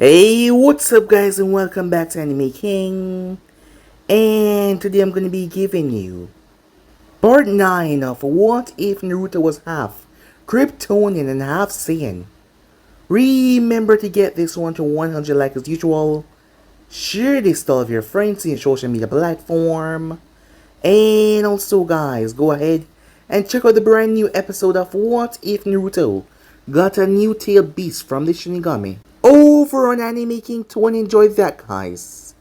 Hey, what's up guys and welcome back to Anime King. And today I'm going to be giving you part 9 of What If Naruto Was Half Kryptonian and Half Saiyan. Remember to get this one to 100 likes as usual. Share this to all of your friends in your social media platform. And also guys, go ahead and check out the brand new episode of What If Naruto Got a New Tail Beast from the Shinigami over on Anime King 2 and enjoy that guys.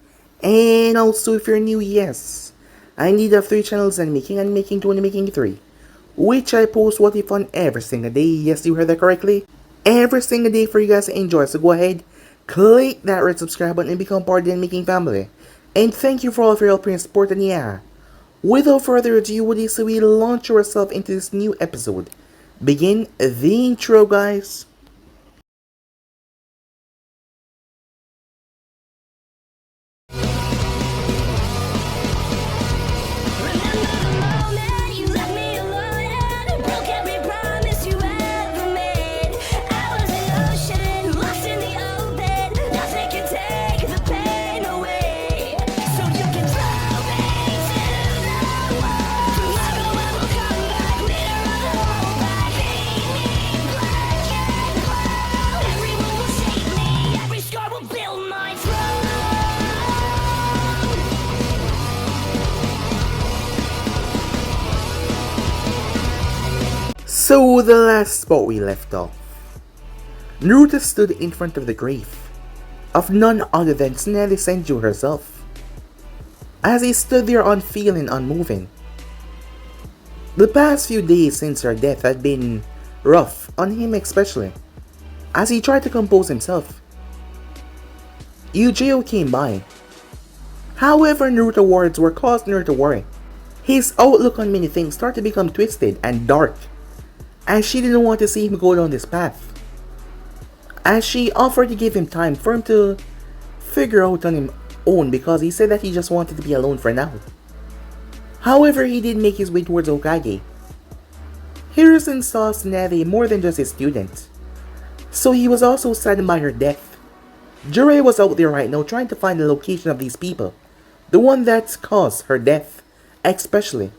And also if you're new, yes, I need 3 channels, Anime King, Anime King 2, Anime King 3, which I post What If on every single day. Yes, you heard that correctly, every single day for you guys to enjoy. So go ahead, click that red subscribe button and become part of the Anime King family. And thank you for all of your help and support. And yeah, without further ado, with this, we launch ourselves into this new episode. Begin the intro guys. So the last spot we left off, Naruto stood in front of the grave of none other than Tsunade Senju herself. As he stood there unfeeling, unmoving. The past few days since her death had been rough on him, especially as he tried to compose himself. Ujio came by. However, Naruto's words were causing her to worry. His outlook on many things started to become twisted and dark, as she didn't want to see him go down this path. As she offered to give him time for him to figure out on his own, because he said that he just wanted to be alone for now. However, he did make his way towards Hokage. Hiruzen saw Tsunade more than just his student, so he was also saddened by her death. Jiraiya was out there right now trying to find the location of these people, the one that caused her death, especially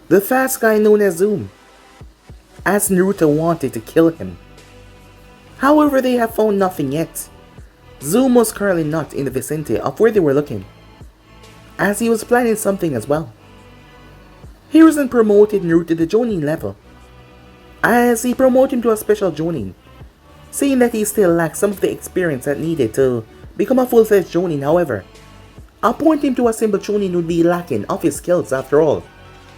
the fast guy known as Zoom, as Naruto wanted to kill him. However, they have found nothing yet. Zoom was currently not in the vicinity of where they were looking, as he was planning something as well. Hiruzen promoted Naruto to the Jonin level, as he promoted him to a special Jonin, saying that he still lacks some of the experience that needed to become a full-fledged Jonin. However, appointing him to a simple Jonin would be lacking of his skills. After all,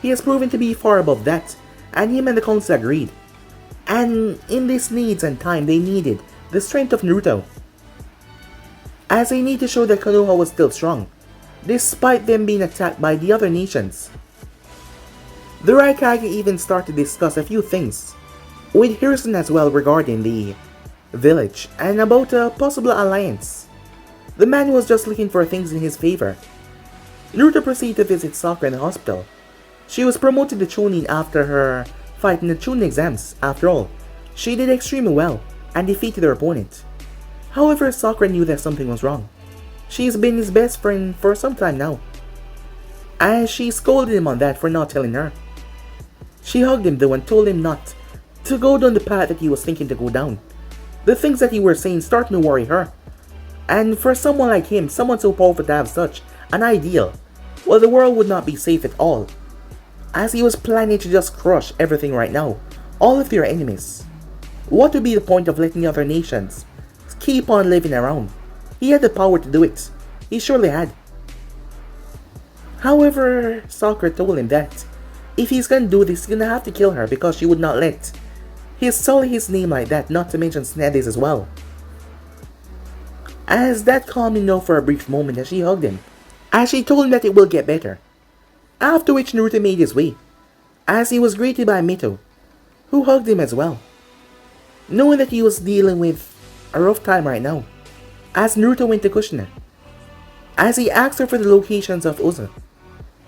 he has proven to be far above that, and him and the council agreed. And in this needs and time, they needed the strength of Naruto, as they need to show that Konoha was still strong, despite them being attacked by the other nations. The Raikage even started to discuss a few things with Hiruzen as well regarding the village and about a possible alliance. The man was just looking for things in his favor. Naruto proceeded to visit Sakura in the hospital. She was promoted to Chunin after her fight in the Chunin exams. After all, she did extremely well and defeated her opponent. However, Sakura knew that something was wrong. She's been his best friend for some time now, as she scolded him on that for not telling her. She hugged him though and told him not to go down the path that he was thinking to go down. The things that he was saying starting to worry her. And for someone like him, someone so powerful to have such an ideal, well, the world would not be safe at all, as he was planning to just crush everything right now, all of their enemies. What would be the point of letting the other nations keep on living around? He had the power to do it. He surely had. However, Sakura told him that if he's gonna do this, he's gonna have to kill her, because she would not let he sully his name like that, not to mention Tsunade's as well. As that calmed him down for a brief moment as she hugged him, as she told him that it will get better. After which Naruto made his way, as he was greeted by Mito, who hugged him as well, knowing that he was dealing with a rough time right now. As Naruto went to Kushina, as he asked her for the locations of Uza,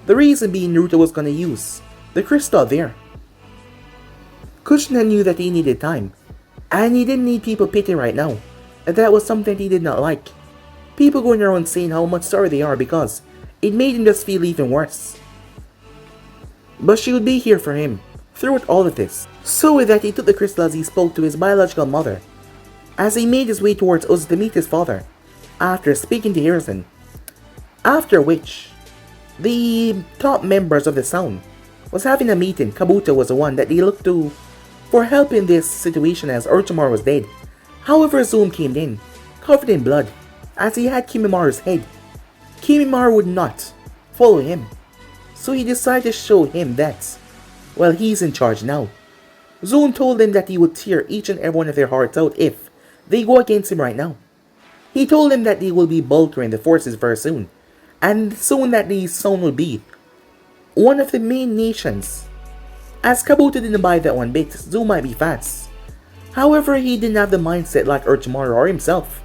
the reason being Naruto was gonna use the crystal there. Kushina knew that he needed time, and he didn't need people pity right now, That was something he did not like. People going around saying how much sorry they are because it made him just feel even worse. But she would be here for him throughout all of this. So with that, he took the crystal as he spoke to his biological mother, as he made his way towards us to meet his father, after speaking to Harrison. After which, the top members of the Sound was having a meeting. Kabuto was the one that they looked to for help in this situation as Orochimaru was dead. However, Zoom came in, covered in blood, as he had Kimimara's head. Kimimara would not follow him, so he decided to show him that, well, he's in charge now. Zoom told them that he would tear each and every one of their hearts out if they go against him right now. He told them that they will be bolstering the forces very soon, and soon that the Sound will be one of the main nations. As Kabuto didn't buy that one bit, Zoom might be fast. However, he didn't have the mindset like Orochimaru or himself,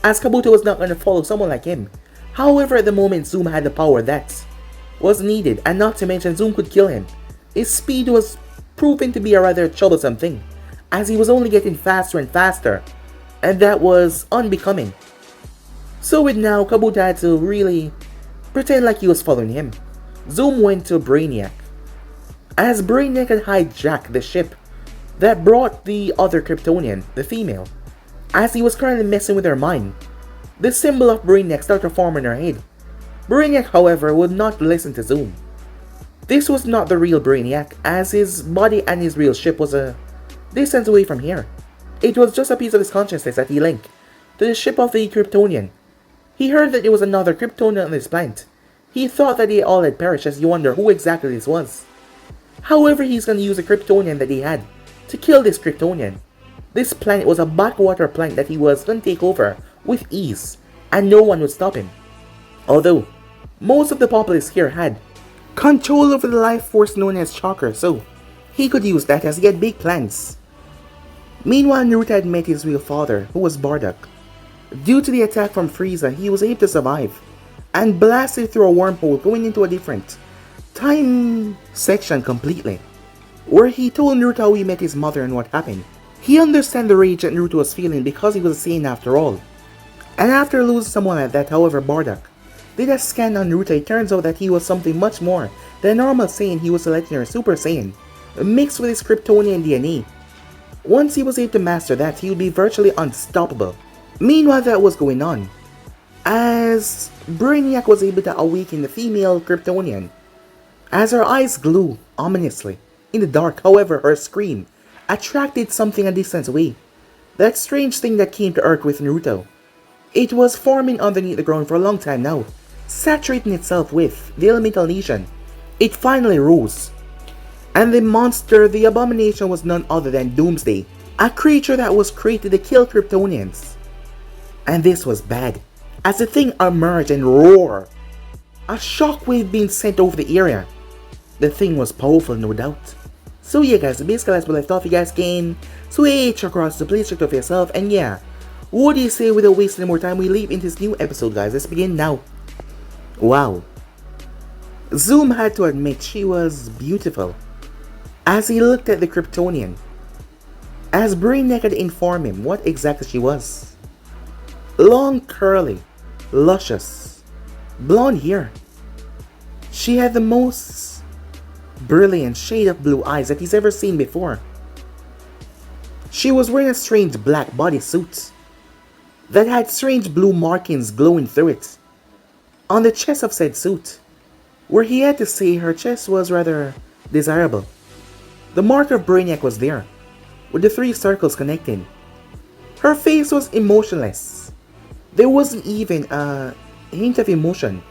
as Kabuto was not going to follow someone like him. However, at the moment, Zoom had the power that was needed, and not to mention Zoom could kill him. His speed was proven to be a rather troublesome thing, as he was only getting faster and faster, and that was unbecoming. So with now, Kabuto had to really pretend like he was following him. Zoom went to Brainiac, as Brainiac had hijacked the ship that brought the other Kryptonian, the female, as he was currently messing with her mind. The symbol of Brainiac started to form in her head. Brainiac, however, would not listen to Zoom. This was not the real Brainiac, as his body and his real ship was a distance away from here. It was just a piece of his consciousness that he linked to the ship of the Kryptonian. He heard that there was another Kryptonian on this planet. He thought that they all had perished, as you wonder who exactly this was. However, he's going to use a Kryptonian that he had to kill this Kryptonian. This planet was a backwater planet that he was going to take over with ease, and no one would stop him. Although, most of the populace here had control over the life force known as Chakra, so he could use that as he had big plans. Meanwhile, Naruto had met his real father, who was Bardock. Due to the attack from Frieza, he was able to survive, and blasted through a wormhole going into a different time section completely, where he told Naruto how he met his mother and what happened. He understood the rage that Naruto was feeling because he was a Saiyan after all. And after losing someone like that, however, Bardock did a scan on Naruto. It turns out that he was something much more than a normal Saiyan. He was a legendary Super Saiyan, mixed with his Kryptonian DNA. Once he was able to master that, he would be virtually unstoppable. Meanwhile, that was going on, as Brainiac was able to awaken the female Kryptonian, as her eyes glowed ominously in the dark. However, her scream attracted something a distance away. That strange thing that came to Earth with Naruto. It was forming underneath the ground for a long time now, saturating itself with the elemental nation. It finally rose, and the monster, the abomination, was none other than Doomsday, a creature that was created to kill Kryptonians. And this was bad, as the thing emerged and roared, a shockwave being sent over the area. The thing was powerful, no doubt. So yeah guys, basically that's what I thought. If you guys can switch across the please check it out for yourself. And yeah, what do you say without wasting any more time, we leap into this new episode guys. Let's begin now. Wow. Zoom had to admit she was beautiful as he looked at the Kryptonian, as Brainiac had informed him what exactly she was. Long, curly, luscious, blonde hair. She had the most brilliant shade of blue eyes that he's ever seen before. She was wearing a strange black bodysuit that had strange blue markings glowing through it on the chest of said suit, where he had to say her chest was rather desirable. The mark of Brainiac was there, with the 3 circles connecting. Her face was emotionless. There wasn't even a hint of emotion.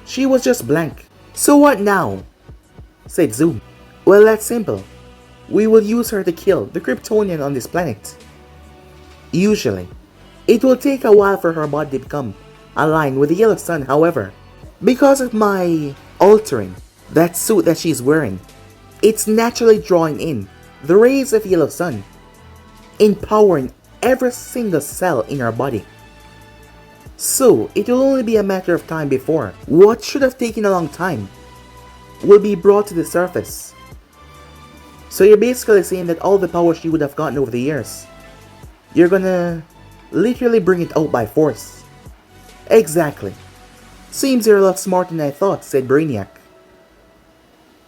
She was just blank. So what now? Said Zoom. Well, that's simple. We will use her to kill the Kryptonian on this planet. Usually, it will take a while for her body to become aligned with the yellow sun. However, because of my altering that suit that she's wearing, it's naturally drawing in the rays of yellow sun, empowering every single cell in her body. So it will only be a matter of time before what should have taken a long time will be brought to the surface. So you're basically saying that all the power she would have gotten over the years, you're gonna literally bring it out by force. Exactly. Seems you're a lot smarter than I thought, said Brainiac.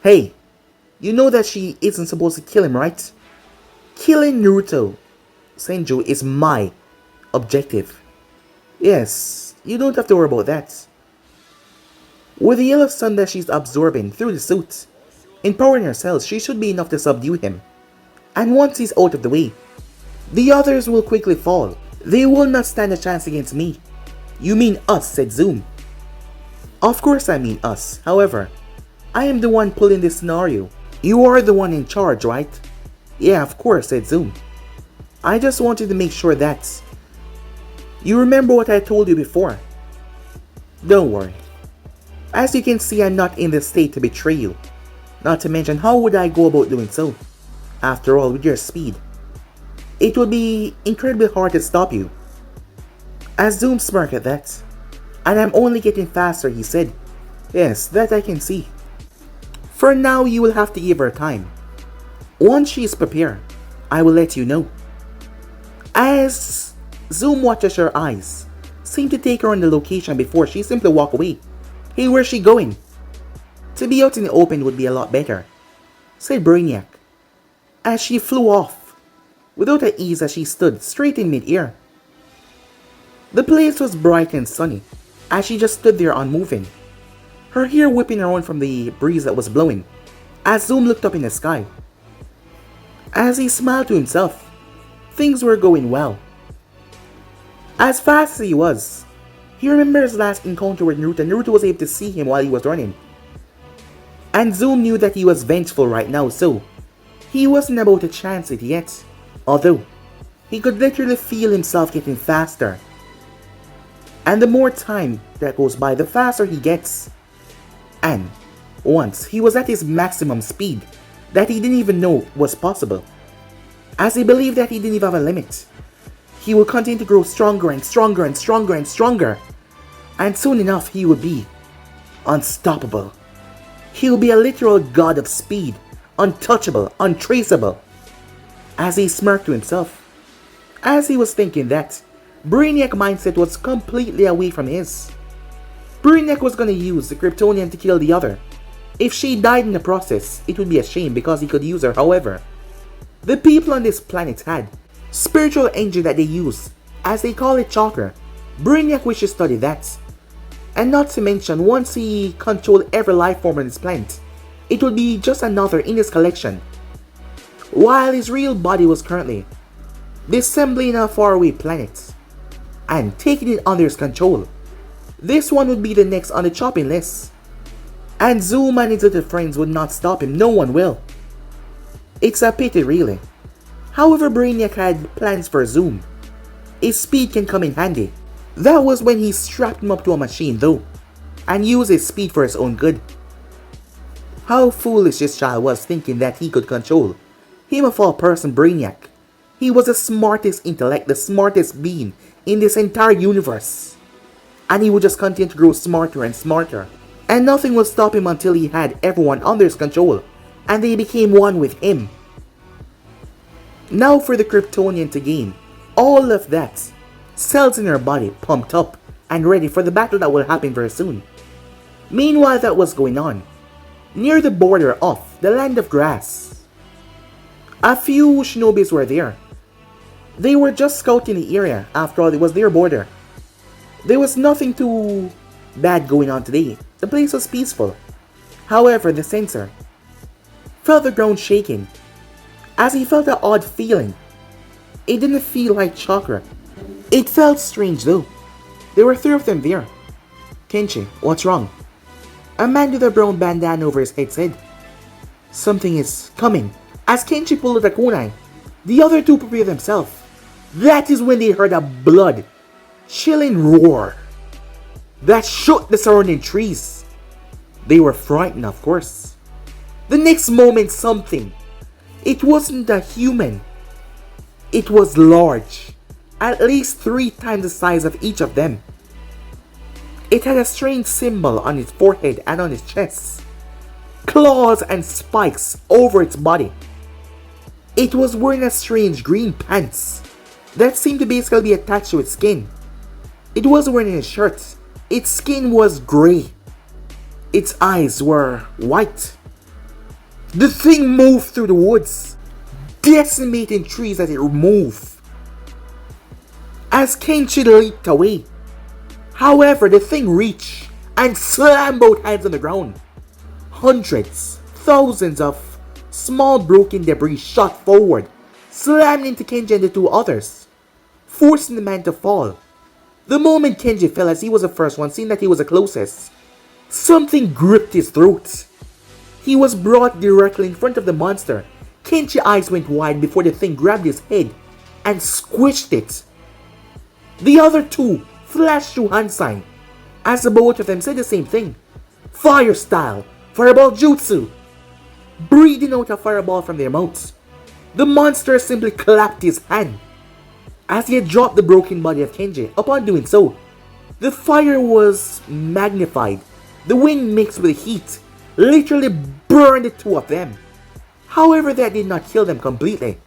Hey, you know that she isn't supposed to kill him, right? Killing Naruto, Senju, is my objective. Yes, you don't have to worry about that. With the yellow sun that she's absorbing through the suit, empowering her cells, she should be enough to subdue him. And once he's out of the way, the others will quickly fall. They will not stand a chance against me. You mean us, said Zoom. Of course I mean us. However, I am the one pulling this scenario. You are the one in charge, right? Yeah, of course, said Zoom. I just wanted to make sure that... You remember what I told you before? Don't worry. As you can see, I'm not in the state to betray you. Not to mention, how would I go about doing so? After all, with your speed, it would be incredibly hard to stop you. As Zoom smirked at that, and I'm only getting faster, he said. Yes, that I can see. For now, you will have to give her time. Once she is prepared, I will let you know. As Zoom watches her eyes seem to take her on the location before she simply walk away. Hey, where's she going? To be out in the open would be a lot better, said Brainiac, as she flew off, without a ease as she stood straight in mid-air. The place was bright and sunny, as she just stood there unmoving, her hair whipping around from the breeze that was blowing, as Zoom looked up in the sky. As he smiled to himself, things were going well. As fast as he was, he remembers his last encounter with Naruto. Naruto was able to see him while he was running. And Zoom knew that he was vengeful right now, so he wasn't about to chance it yet. Although, he could literally feel himself getting faster. And the more time that goes by, the faster he gets. And once, he was at his maximum speed that he didn't even know was possible. As he believed that he didn't even have a limit. He will continue to grow stronger and stronger and stronger and stronger. And soon enough, he will be unstoppable. He will be a literal god of speed, untouchable, untraceable. As he smirked to himself, as he was thinking that, Brainiac mindset was completely away from his. Brainiac was going to use the Kryptonian to kill the other. If she died in the process, it would be a shame because he could use her. However, the people on this planet had spiritual engine that they use, as they call it chakra. Brainiac wishes to study that. And not to mention, once he controlled every life form on this planet, it would be just another in his collection. While his real body was currently disassembling a faraway planet and taking it under his control. This one would be the next on the chopping list. And Zoom and his little friends would not stop him. No one will. It's a pity, really. However, Brainiac had plans for Zoom. His speed can come in handy. That was when he strapped him up to a machine though, and used his speed for his own good. How foolish this child was, thinking that he could control him of all person, Brainiac. He was the smartest intellect, the smartest being in this entire universe. And he would just continue to grow smarter and smarter. And nothing would stop him until he had everyone under his control, and they became one with him. Now for the Kryptonian to gain all of that, cells in her body pumped up and ready for the battle that will happen very soon. Meanwhile, that was going on near the border of the land of grass. A few shinobis were there. They were just scouting the area. After all, it was their border. There was nothing too bad going on today. The place was peaceful. However, the sensor felt the ground shaking, as he felt an odd feeling. It didn't feel like chakra. It felt strange though. There were 3 of them there. Kenshi, what's wrong? A man with a brown bandana over his head said. Something is coming. As Kenshi pulled out a kunai, the other 2 prepared themselves. That is when they heard a blood chilling roar that shook the surrounding trees. They were frightened, of course. The next moment, something. It wasn't a human. It was large, at least 3 times the size of each of them. It had a strange symbol on its forehead and on its chest, claws and spikes over its body. It was wearing a strange green pants that seemed to basically be attached to its skin. It wasn't wearing a shirt. Its skin was grey. Its eyes were white. The thing moved through the woods, decimating trees as it moved. As Kenshi leaped away, however, the thing reached and slammed both hands on the ground. Hundreds, thousands of small broken debris shot forward, slamming into Kenji and the two others, forcing the man to fall. The moment Kenji fell, as he was the first one, seeing that he was the closest, something gripped his throat. He was brought directly in front of the monster. Kenji's eyes went wide before the thing grabbed his head and squished it. The other two flashed through hand sign, as the both of them said the same thing. Fire style, fireball jutsu. Breathing out a fireball from their mouths, the monster simply clapped his hand as he had dropped the broken body of Kenji. Upon doing so, the fire was magnified. The wind mixed with the heat literally burned the two of them. However, that did not kill them completely,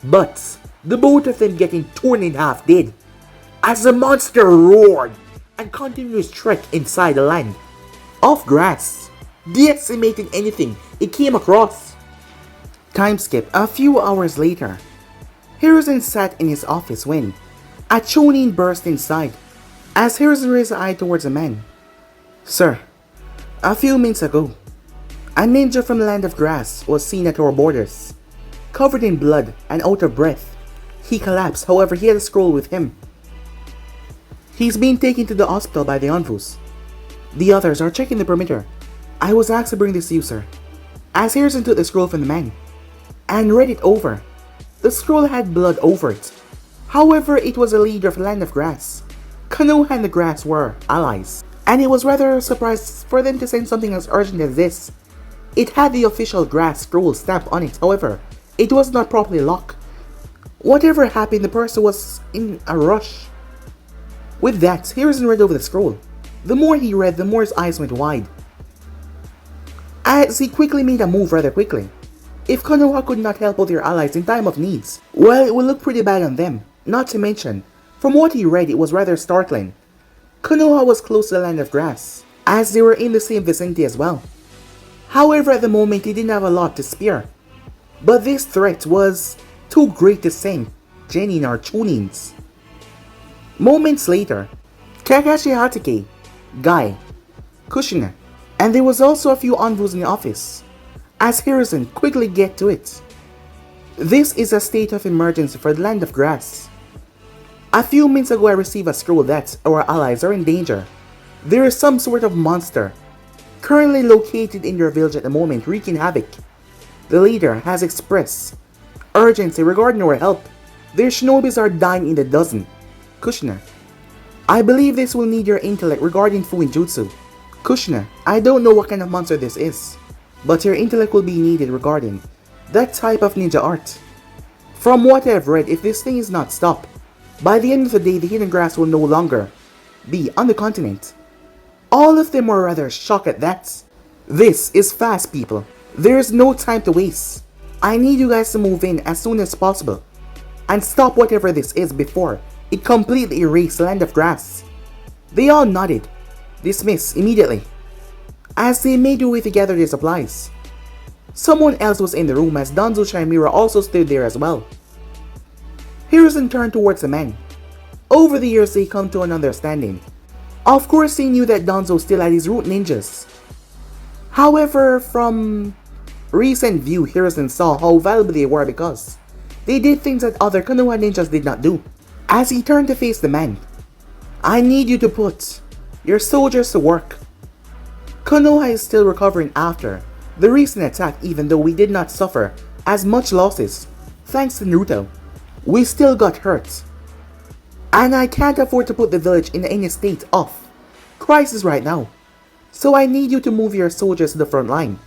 but the both of them getting torn in half did, as the monster roared and continued his trek inside the land of grass, decimating anything it came across. Time skip. A few hours later, Hiruzen sat in his office when a Chunin burst inside. As Hiruzen raised an eye towards the man, "Sir, a few minutes ago, a ninja from the land of grass was seen at our borders, covered in blood and out of breath. He collapsed, however he had a scroll with him. He's being taken to the hospital by the Anvus. The others are checking the perimeter. I was asked to bring this to you, sir." As Hiruzen took the scroll from the man and read it over, the scroll had blood over it. However, it was a leader of the land of grass. Konoha and the grass were allies, and it was rather a surprise for them to send something as urgent as this. It had the official grass scroll stamp on it, however, it was not properly locked. Whatever happened, the person was in a rush. With that, Hiruzen read over the scroll. The more he read, the more his eyes went wide, as he quickly made a move rather quickly. If Konoha could not help out their allies in time of needs, well, it would look pretty bad on them. Not to mention, from what he read, it was rather startling. Konoha was close to the land of grass, as they were in the same vicinity as well. However, at the moment, he didn't have a lot to spare. But this threat was too great to send Genin or Chunins. Moments later, Kakashi Hatake, Guy, Kushina, and there was also a few envoys in the office, as Hiruzen quickly get to it. This is a state of emergency for the land of grass. A few minutes ago I received a scroll that our allies are in danger. There is some sort of monster currently located in their village at the moment, wreaking havoc. The leader has expressed urgency regarding our help. Their shinobis are dying in the dozen. Kushina, I believe this will need your intellect regarding Fuinjutsu. Kushina, I don't know what kind of monster this is, but your intellect will be needed regarding that type of ninja art. From what I have read, if this thing is not stopped, by the end of the day the hidden grass will no longer be on the continent. All of them were rather shocked at that. This is fast, people. There is no time to waste. I need you guys to move in as soon as possible and stop whatever this is before it completely erased the land of grass. They all nodded, dismissed immediately, as they made their way to gather their supplies. Someone else was in the room, as Danzo Shinmira also stood there as well. Hiruzen turned towards the men. Over the years they come to an understanding. Of course he knew that Danzo still had his root ninjas. However, from recent view, Hiruzen saw how valuable they were because they did things that other Konoha ninjas did not do. As he turned to face the man, I need you to put your soldiers to work. Konoha is still recovering after the recent attack, even though we did not suffer as much losses thanks to Naruto. We still got hurt, and I can't afford to put the village in any state of crisis right now. So I need you to move your soldiers to the front line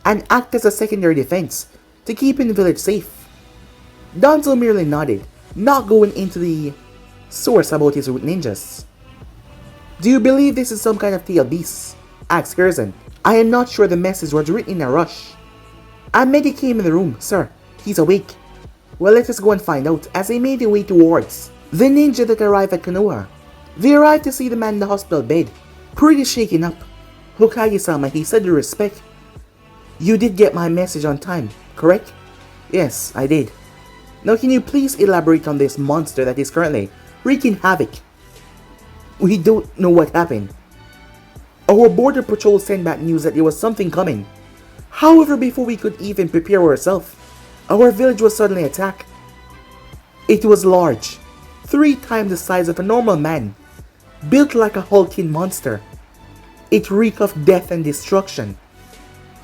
and act as a secondary defense to keep the village safe. Danzo merely nodded, not going into the source about his root ninjas. Do you believe this is some kind of tail beast? Asked Hiruzen. I am not sure, the message was written in a rush. A medic came in the room. Sir, he's awake. Well, let us go and find out, as they made their way towards the ninja that arrived at Konoha. They arrived to see the man in the hospital bed, pretty shaken up. Hokage-sama, he said with respect, "You did get my message on time, correct?" "Yes, I did." "Now can you please elaborate on this monster that is currently wreaking havoc?" "We don't know what happened. Our border patrol sent back news that there was something coming. However, before we could even prepare ourselves, our village was suddenly attacked. It was large, 3 times the size of a normal man, built like a hulking monster. It reeked of death and destruction.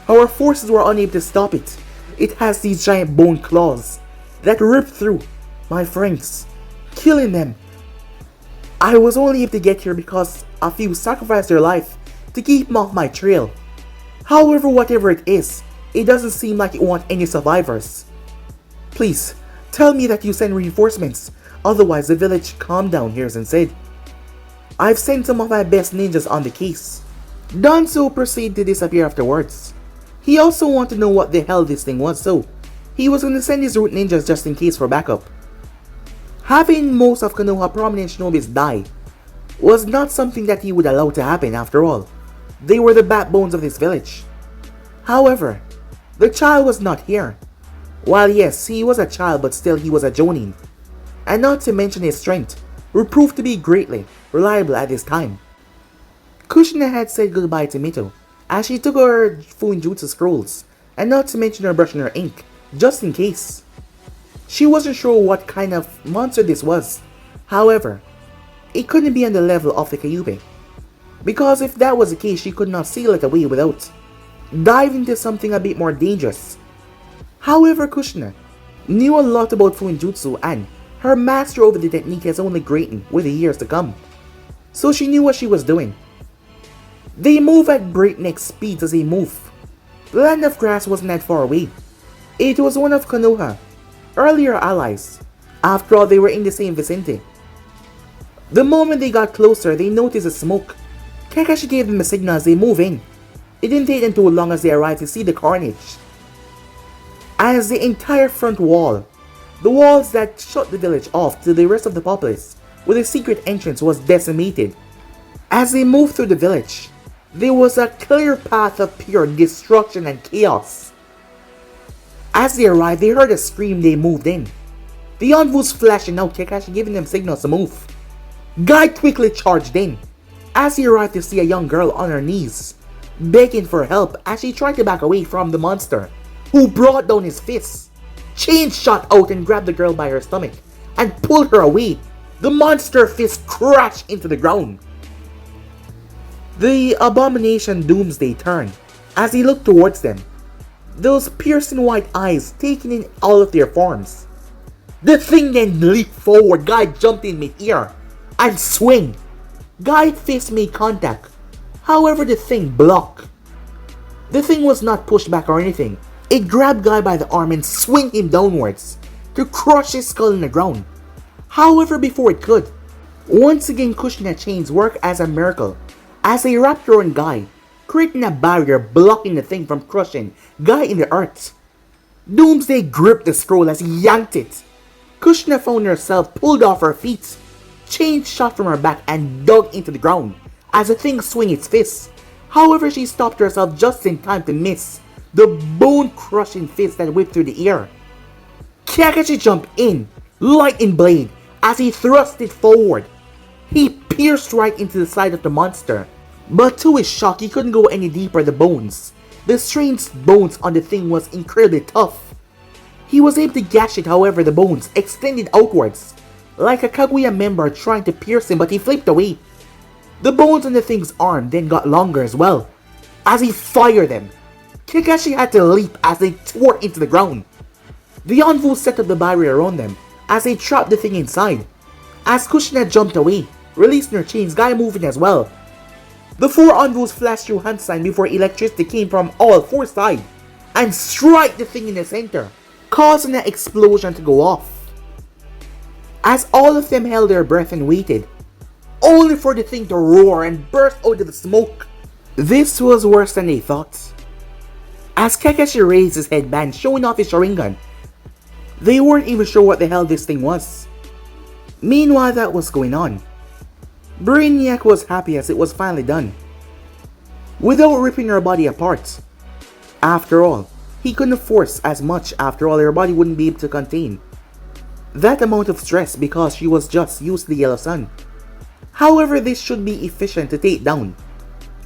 Our forces were unable to stop it. It has these giant bone claws that rip through my friends, killing them. I was only able to get here because a few sacrificed their life to keep them off my trail. However, whatever it is, it doesn't seem like it wants any survivors. Please, tell me that you send reinforcements, otherwise the village calmed down here and said, I've sent some of my best ninjas on the case." Danzo proceeded to disappear afterwards. He also wanted to know what the hell this thing was, so he was going to send his root ninjas just in case for backup. Having most of Konoha prominent shinobis die was not something that he would allow to happen after all. They were the backbones of this village. However, the child was not here. While yes, he was a child, but still he was a jonin. And not to mention his strength would prove to be greatly reliable at this time. Kushina had said goodbye to Mito as she took her Fuinjutsu scrolls, and not to mention her brush and her ink, just in case. She wasn't sure what kind of monster this was. However, it couldn't be on the level of the Kyuubi, because if that was the case, she could not seal it away without diving into something a bit more dangerous. However, Kushina knew a lot about Fuinjutsu, and her mastery over the technique has only greatened with the years to come, so she knew what she was doing. They move at breakneck speeds as they move. The land of grass wasn't that far away. It was one of Konoha earlier allies. After all, they were in the same vicinity. The moment they got closer, they noticed a smoke. Kakashi gave them a signal as they move in. It didn't take them too long as they arrived to see the carnage. As the entire front wall, the walls that shut the village off to the rest of the populace with a secret entrance, was decimated. As they moved through the village, there was a clear path of pure destruction and chaos. As they arrived, they heard a scream. They moved in. The envoys flashing out, Kakashi giving them signals to move. Guy quickly charged in as he arrived to see a young girl on her knees, begging for help as she tried to back away from the monster, who brought down his fists. Chain shot out and grabbed the girl by her stomach and pulled her away. The monster fist crashed into the ground. The abomination Doomsday turned as he looked towards them, those piercing white eyes taking in all of their forms. The thing then leaped forward. Guy jumped in mid-air and swing. Guy's fist made contact. However, the thing blocked. The thing was not pushed back or anything. It grabbed Guy by the arm and swung him downwards to crush his skull in the ground. However, before it could, once again Kushina chains work as a miracle as they wrapped around Guy, creating a barrier blocking the thing from crushing Guy in the earth. Doomsday gripped the scroll as he yanked it. Kushina found herself pulled off her feet. Chains shot from her back and dug into the ground as the thing swung its fist. However, she stopped herself just in time to miss the bone-crushing fist that whipped through the air. Kakashi jumped in, lightning blade, as he thrust it forward. He pierced right into the side of the monster, but to his shock, he couldn't go any deeper. The bones, the strange bones on the thing, was incredibly tough. He was able to gash it, however the bones extended outwards, like a Kaguya member trying to pierce him, but he flipped away. The bones on the thing's arm then got longer as well. As he fired them, Kakashi had to leap as they tore into the ground. The envoys set up the barrier around them as they trapped the thing inside. As Kushina jumped away, releasing her chains, Guy moving as well. The 4 envoys flashed through hand sign before electricity came from all 4 sides and struck the thing in the center, causing an explosion to go off. As all of them held their breath and waited, only for the thing to roar and burst out of the smoke. This was worse than they thought. As Kakashi raised his headband, showing off his Sharingan, They weren't even sure what the hell this thing was. Meanwhile that was going on, Brainiac was happy as it was finally done, without ripping her body apart. After all, he couldn't force as much, after all her body wouldn't be able to contain that amount of stress because she was just used to the yellow sun. However, this should be efficient to take down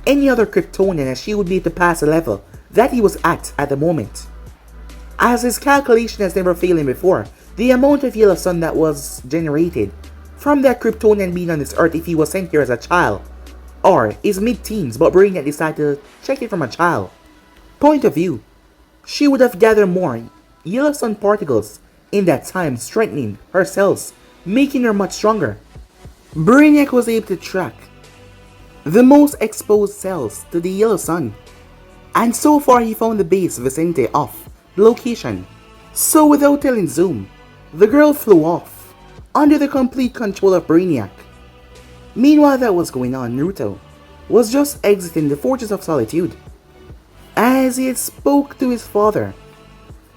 any other Kryptonian, as she would be able to pass the level that he was at the moment. As his calculation has never failed him before, the amount of yellow sun that was generated from that Kryptonian being on this earth if he was sent here as a child, or is mid-teens, but Brainiac decided to check it from a child point of view. She would have gathered more yellow sun particles in that time, strengthening her cells, making her much stronger. Brainiac was able to track the most exposed cells to the yellow sun, and so far he found the base vicinity of the location. So without telling Zoom, the girl flew off under the complete control of Brainiac. Meanwhile that was going on, Naruto was just exiting the Fortress of Solitude as he had spoke to his father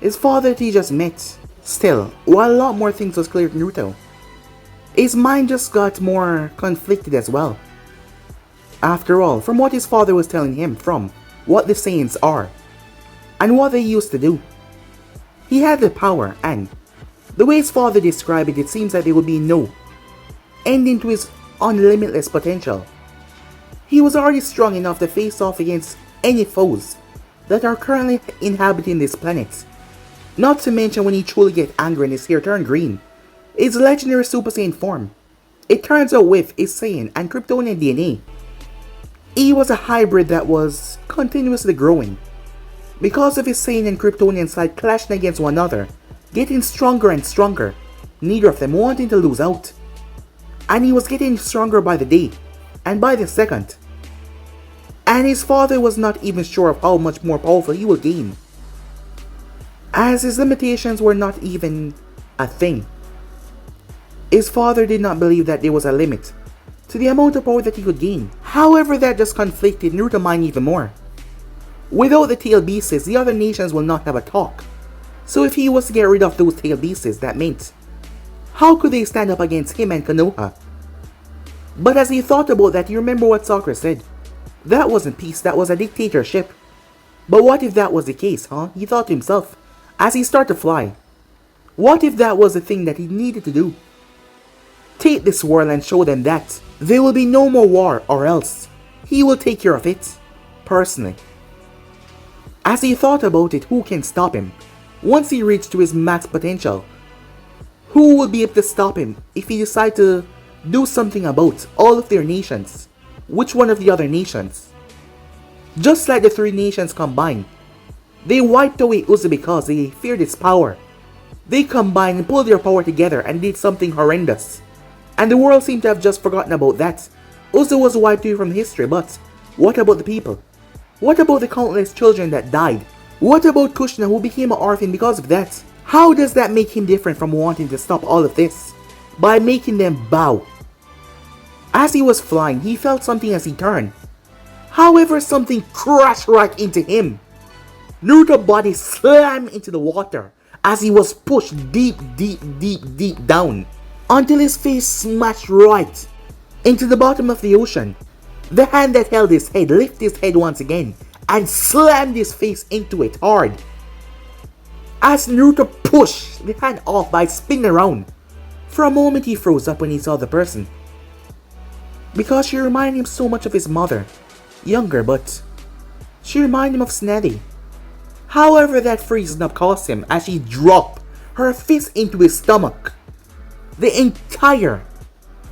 that he just met. Still, while a lot more things was clear to Naruto, his mind just got more conflicted as well. After all, from what his father was telling him, from what the Saiyans are and what they used to do, he had the power, and the way his father described it, it seems that there would be no ending to his unlimitless potential. He was already strong enough to face off against any foes that are currently inhabiting this planet. Not to mention when he truly gets angry and his hair turns green, his legendary Super Saiyan form, it turns out with his Saiyan and Kryptonian DNA. He was a hybrid that was continuously growing because of his Saiyan and Kryptonian side clashing against one another, getting stronger and stronger, neither of them wanting to lose out. And he was getting stronger by the day and by the second. And his father was not even sure of how much more powerful he would gain, as his limitations were not even a thing. His father did not believe that there was a limit to the amount of power that he could gain. However, that just conflicted Naruto's mind even more. Without the tail beasts, the other nations will not have a talk. So if he was to get rid of those tail beasts, that meant, how could they stand up against him and Konoha? But as he thought about that, he remembered what Sakura said. That wasn't peace, that was a dictatorship. But what if that was the case, huh? He thought to himself as he started to fly. What if that was the thing that he needed to do? Take this world and show them that there will be no more war, or else he will take care of it personally. As he thought about it, who can stop him once he reached to his max potential? Who will be able to stop him if he decides to do something about all of their nations? Which one of the other nations? Just like the three nations combined, they wiped away Uzi because they feared its power. They combined and pulled their power together and did something horrendous. And the world seemed to have just forgotten about that. Uzi was wiped away from history, but what about the people? What about the countless children that died? What about Kushina, who became an orphan because of that? How does that make him different from wanting to stop all of this? By making them bow. As he was flying, he felt something as he turned. However, something crashed right into him. Naruto's body slammed into the water as he was pushed deep down until his face smashed right into the bottom of the ocean. The hand that held his head lifted his head once again and slammed his face into it hard. As Naruto pushed the hand off by spinning around, for a moment he froze up when he saw the person, because she reminded him so much of his mother, younger, but she reminded him of Sneddy. However, that freezing up caused him as she dropped her fist into his stomach. The entire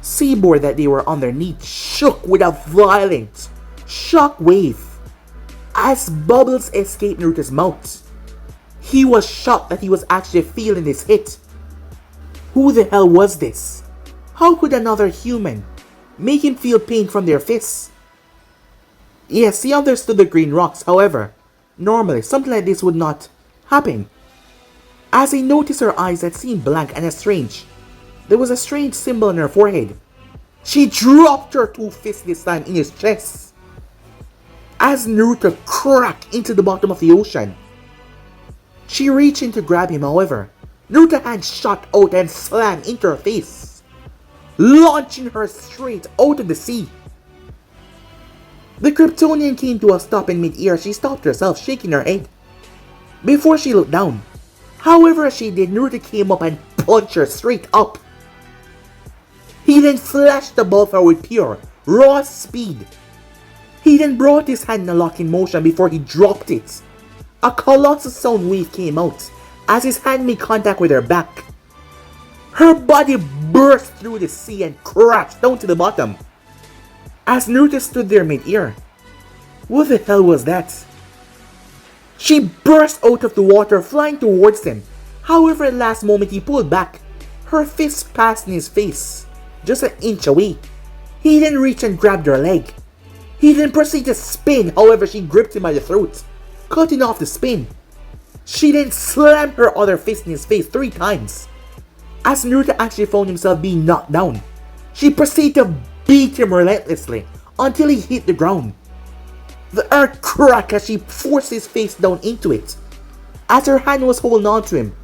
seaboard that they were underneath shook with a violent shock wave as bubbles escaped Naruto's mouth. He was shocked that he was actually feeling this hit. Who the hell was this? How could another human make him feel pain from their fists? Yes, he understood the green rocks, however, normally something like this would not happen. As he noticed her eyes that seemed blank and there was a strange symbol on her forehead. She dropped her two fists this time in his chest as Naruto cracked into the bottom of the ocean. She reached in to grab him, however, Naruto's hand shot out and slammed into her face, launching her straight out of the sea. The Kryptonian came to a stop in mid-air. She stopped herself, shaking her head, before she looked down. However, as she did, Naruto came up and punched her straight up. He then flashed above her with pure, raw speed. He then brought his hand in a locking motion before he dropped it. A colossal sound wave came out as his hand made contact with her back. Her body burst through the sea and crashed down to the bottom. As Naruto stood there mid-air, what the hell was that? She burst out of the water, flying towards him. However, at the last moment he pulled back. Her fist passed in his face, just an inch away. He then reached and grabbed her leg. He then proceeded to spin, however she gripped him by the throat, cutting off the spin. She then slammed her other fist in his face 3 times. As Naruto actually found himself being knocked down, she proceeded to beat him relentlessly until he hit the ground. The earth cracked as she forced his face down into it. As her hand was holding on to him,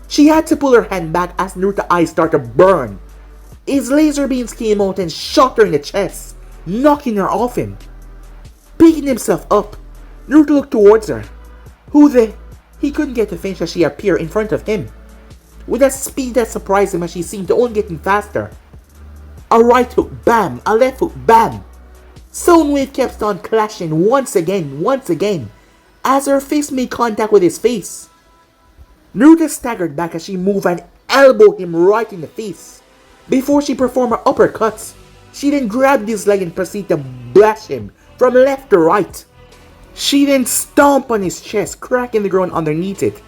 she had to pull her hand back as Naruto's eyes started to burn. His laser beams came out and shot her in the chest, knocking her off him. Picking himself up, Naruto looked towards her. He couldn't get to finish as she appeared in front of him, with a speed that surprised him as she seemed to only getting faster. A right hook, bam! A left hook, bam! Soundwave kept on clashing once again, as her fist made contact with his face. Naruto staggered back as she moved and elbowed him right in the face. Before she performed her uppercut, she then grabbed his leg and proceeded to bash him from left to right. She then stomped on his chest, cracking the ground underneath it.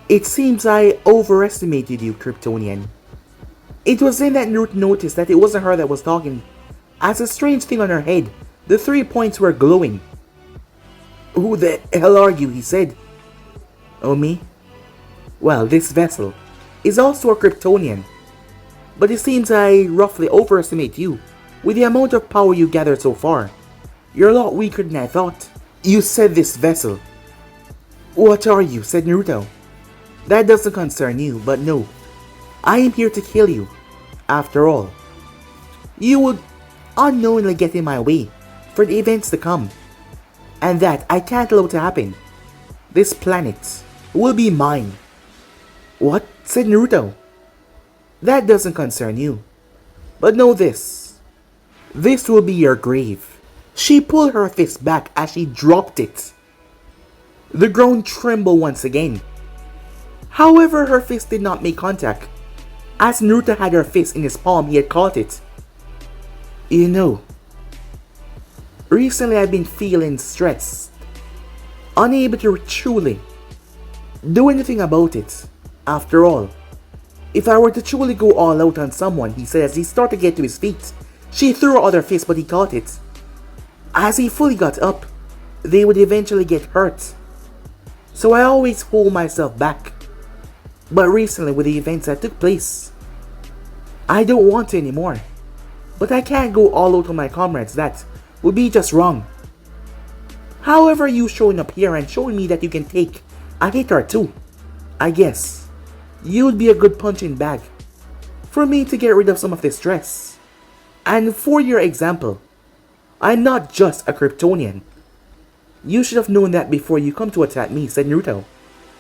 It seems I overestimated you, Kryptonian. It was then that Naruto noticed that it wasn't her that was talking. As a strange thing on her head, the 3 points were glowing. Who the hell are you? He said. Oh, me? Well, this vessel is also a Kryptonian. But it seems I roughly overestimate you with the amount of power you gathered so far. You're a lot weaker than I thought. You said this vessel. What are you? Said Naruto. That doesn't concern you, but no. I am here to kill you. After all, you would unknowingly get in my way for the events to come. And that I can't allow to happen. This planet will be mine. What? Said Naruto. That doesn't concern you. But know this. This will be your grave. She pulled her fist back as she dropped it. The ground trembled once again. However, her fist did not make contact. As Naruto had her fist in his palm, he had caught it. You know, recently I've been feeling stressed, unable to truly do anything about it. After all, if I were to truly go all out on someone, he said as he started to get to his feet. She threw her other fist, but he caught it. As he fully got up, they would eventually get hurt. So I always hold myself back. But recently, with the events that took place, I don't want to anymore. But I can't go all out on my comrades. That would be just wrong. However, you showing up here and showing me that you can take a hit or two, I guess you'd be a good punching bag for me to get rid of some of this stress. And for your example, I'm not just a Kryptonian. You should have known that before you come to attack me, said Naruto.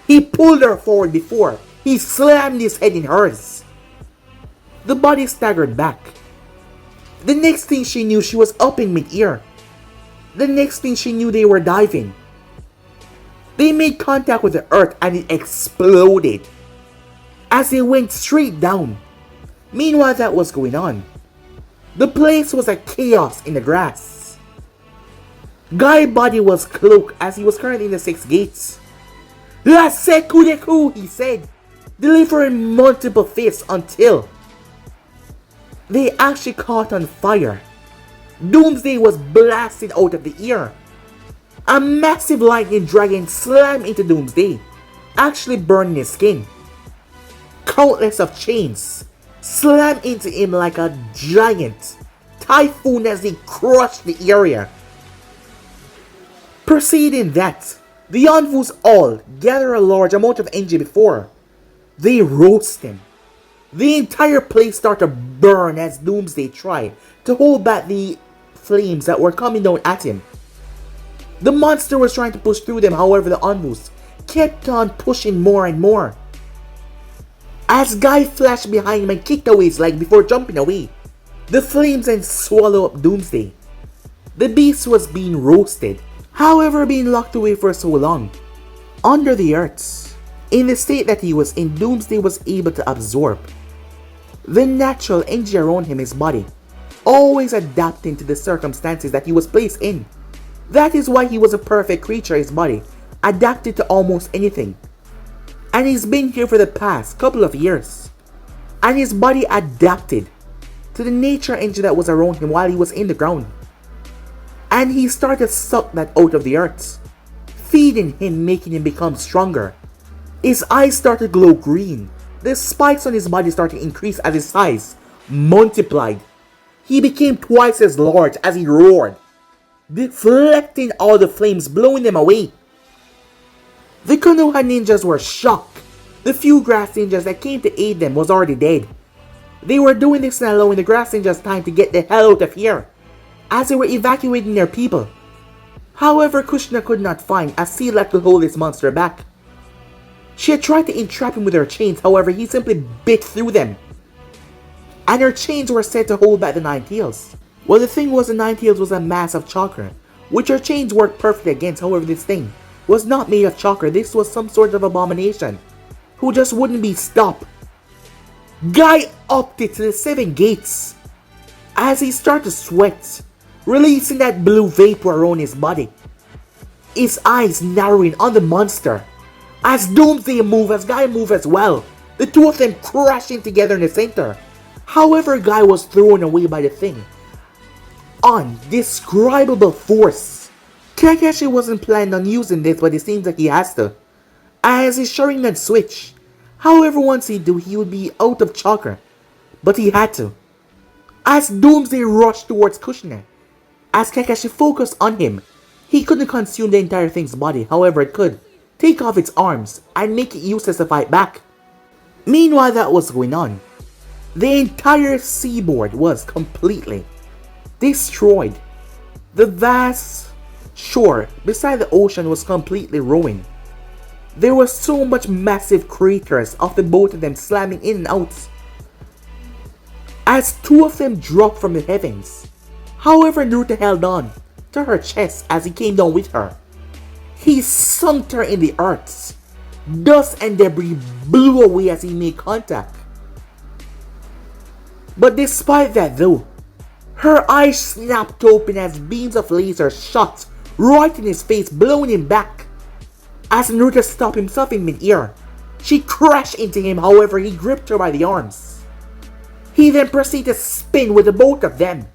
He pulled her forward before he slammed his head in hers. The body staggered back. The next thing she knew, she was up in mid-air. The next thing she knew, they were diving. They made contact with the earth and it exploded as they went straight down. Meanwhile, that was going on. The place was a chaos in the grass. Guy's body was cloaked as he was currently in the 6 gates. La Sekudeku, he said, delivering multiple fists until they actually caught on fire. Doomsday was blasted out of the air. A massive lightning dragon slammed into Doomsday, actually burning his skin. Countless of chains slammed into him like a giant typhoon as they crushed the area. Preceding that, the Yonvus all gather a large amount of energy before They roast him. The entire place started to burn as Doomsday tried to hold back the flames that were coming down at him. The monster was trying to push through them, however the Anvus kept on pushing more and more. As Guy flashed behind him and kicked away his leg before jumping away, the flames then swallowed up Doomsday. The beast was being roasted, however being locked away for so long. Under the earth, in the state that he was in, Doomsday was able to absorb the natural energy around him, his body, always adapting to the circumstances that he was placed in. That is why he was a perfect creature, his body adapted to almost anything. And he's been here for the past couple of years. And his body adapted to the nature energy that was around him while he was in the ground. And he started to suck that out of the earth, feeding him, making him become stronger. His eyes started to glow green. The spikes on his body started to increase as his size multiplied. He became twice as large as he roared, deflecting all the flames, blowing them away. The Konoha ninjas were shocked. The few grass ninjas that came to aid them was already dead. They were doing this and allowing the grass ninjas time to get the hell out of here, as they were evacuating their people. However, Kushina could not find a seal that could hold this monster back. She had tried to entrap him with her chains, however he simply bit through them. And her chains were said to hold back the Nine Tails. Well, the thing was, the Nine Tails was a mass of chakra, which her chains worked perfectly against. However, this thing was not made of chakra. This was some sort of abomination who just wouldn't be stopped. Guy upped it to the 7 gates as he started to sweat, releasing that blue vapor around his body. His eyes narrowing on the monster. As Doomsday moved, as Guy moved as well, the two of them crashing together in the center. However, Guy was thrown away by the thing. Undescribable force. Kakashi wasn't planning on using this, but it seems like he has to, as his Sharingan switch. However, once he do, he would be out of chakra, but he had to. As Doomsday rushed towards Kushina, as Kakashi focused on him, he couldn't consume the entire thing's body. However, it could take off its arms and make it useless to fight back. Meanwhile that was going on, the entire seaboard was completely destroyed. The vast shore beside the ocean was completely ruined. There was so much massive craters of the both of them slamming in and out, as two of them dropped from the heavens. However, Naruto held on to her chest as he came down with her. He sunk her in the earth. Dust and debris blew away as he made contact. But despite that though, her eyes snapped open as beams of laser shot right in his face, blowing him back. As Naruto stopped himself in mid-air, she crashed into him. However, he gripped her by the arms. He then proceeded to spin with the both of them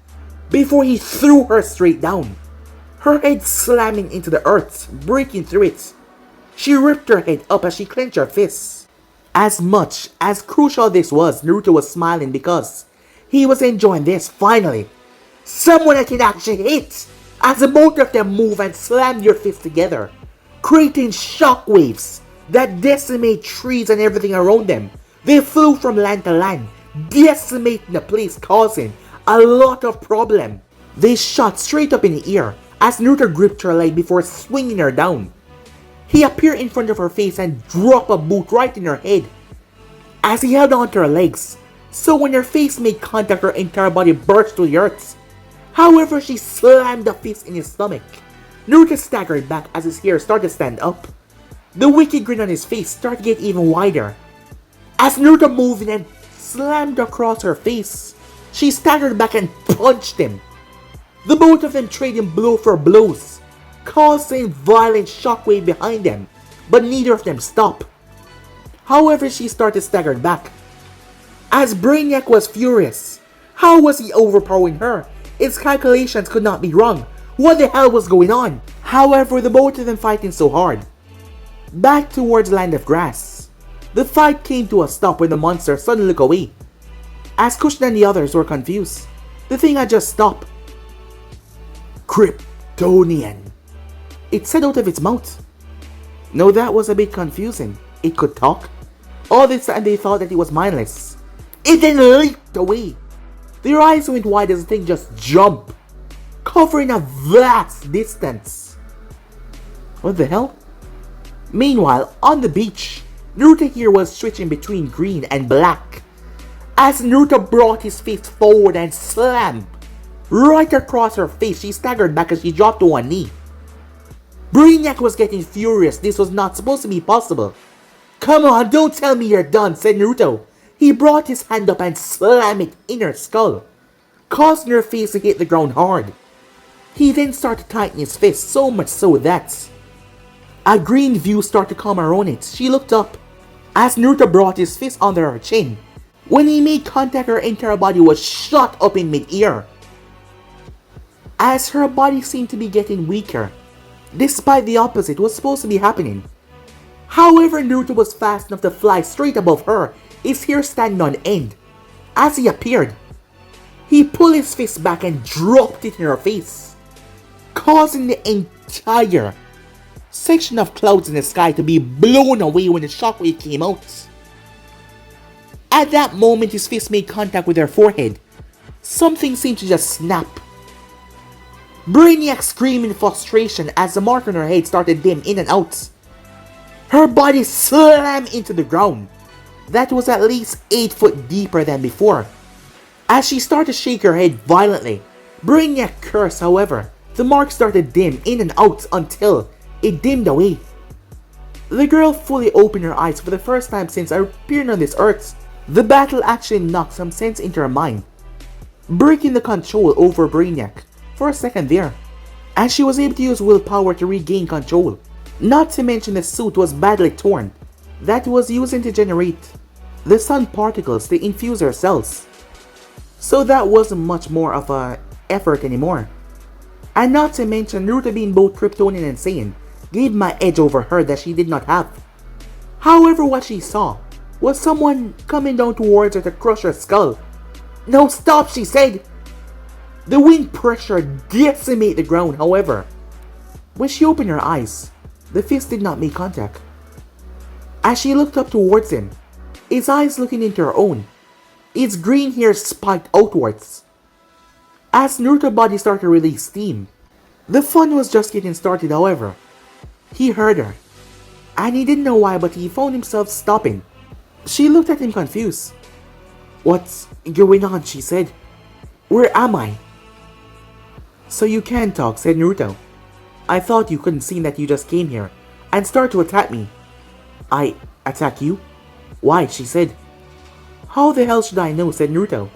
before he threw her straight down, her head slamming into the earth, breaking through it. She ripped her head up as she clenched her fists. As much as crucial this was, Naruto was smiling because he was enjoying this. Finally, someone that can actually hit, as the both of them move and slam their fists together, creating shockwaves that decimate trees and everything around them. They flew from land to land, decimating the place, causing a lot of problem. They shot straight up in the air as Naruto gripped her leg before swinging her down. He appeared in front of her face and dropped a boot right in her head as he held onto her legs, so when her face made contact, her entire body burst to the earth. However, she slammed a fist in his stomach. Naruto staggered back as his hair started to stand up. The wicked grin on his face started to get even wider. As Naruto moved in and slammed across her face, she staggered back and punched him. The both of them traded blow for blows, causing violent shockwave behind them, but neither of them stopped. However, she started to stagger back, as Brainiac was furious. How was he overpowering her? Its calculations could not be wrong. What the hell was going on? However, the both of them fighting so hard. Back towards Land of Grass, the fight came to a stop when the monster suddenly looked away, as Kushina and the others were confused. The thing had just stopped. Kryptonian, it said out of its mouth. No, that was a bit confusing. It could talk. All this time they thought that it was mindless. It then leaped away. Their eyes went wide as the thing just jumped, covering a vast distance. What the hell? Meanwhile, on the beach, Naruto here was switching between green and black. As Naruto brought his fist forward and slammed right across her face, she staggered back as she dropped to one knee. Brainiac was getting furious. This was not supposed to be possible. Come on, don't tell me you're done, said Naruto. He brought his hand up and slammed it in her skull, causing her face to hit the ground hard. He then started tightening his fist, so much so that a green view started to come around it. She looked up as Naruto brought his fist under her chin. When he made contact, her entire body was shot up in mid-air, as her body seemed to be getting weaker, despite the opposite was supposed to be happening. However, Naruto was fast enough to fly straight above her, his hair standing on end. As he appeared, he pulled his fist back and dropped it in her face, causing the entire section of clouds in the sky to be blown away when the shockwave came out. At that moment, his fist made contact with her forehead. Something seemed to just snap. Brainiac screamed in frustration as the mark on her head started dim in and out. Her body slammed into the ground. That was at least 8 foot deeper than before. As she started to shake her head violently, Brainiac cursed. However, the mark started dim in and out until it dimmed away. The girl fully opened her eyes for the first time since appearing on this earth. The battle actually knocked some sense into her mind, breaking the control over Brainiac for a second there, and she was able to use willpower to regain control. Not to mention the suit was badly torn, that was using to generate the sun particles to infuse her cells. So that wasn't much more of an effort anymore. And not to mention Naruto being both Kryptonian and Saiyan gave my edge over her that she did not have. However, what she saw was someone coming down towards her to crush her skull. No, stop, she said. The wind pressure decimated the ground. However, when she opened her eyes, the fist did not make contact. As she looked up towards him, his eyes looking into her own, its green hair spiked outwards. As Naruto's body started to release steam, the fun was just getting started. However, he heard her, and he didn't know why, but he found himself stopping. She looked at him confused. What's going on, she said. Where am I? So you can talk, said Naruto. I thought you couldn't see that you just came here and started to attack me. I attack you? Why, she said. How the hell should I know, said Naruto.